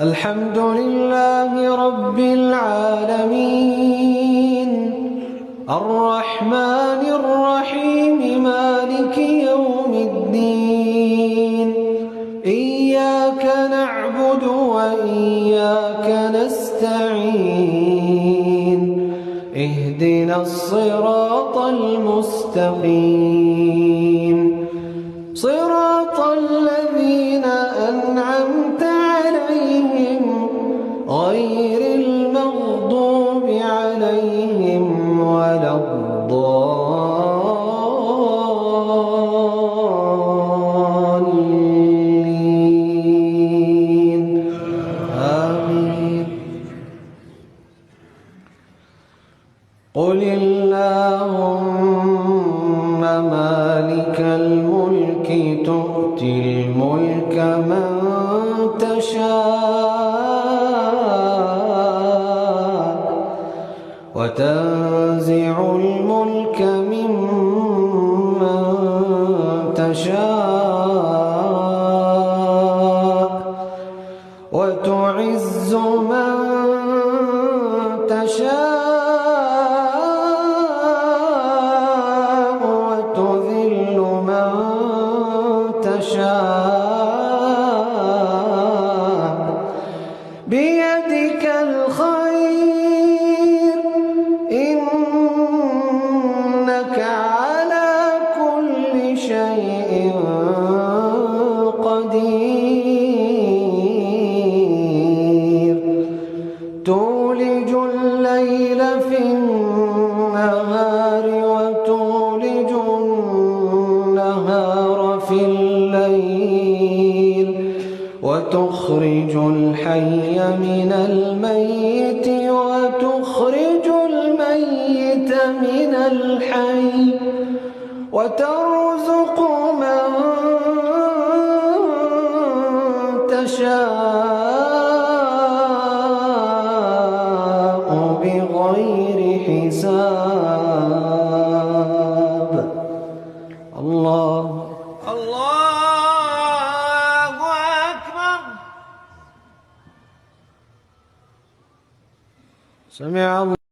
الحمد لله رب العالمين الرحمن الرحيم مالك يوم الدين إياك نعبد وإياك نستعين اهدنا الصراط المستقيم صراط الذين أنعمت عليهم غير المغضوب عليهم ولا الضالين آمين. قل اللهم مالك الملك تؤتي الملك من تشاء وتنزع الملك ممن تشاء وتعز من تشاء وتذل من تشاء بيدك الخير إنك على كل شيء قدير تولج الليل في النهار وتولج النهار في الليل وتخرج الحي من الميت وتخرج الميت من الحي وترزق من تشاء بغير حساب. الله أكبر. سمع الله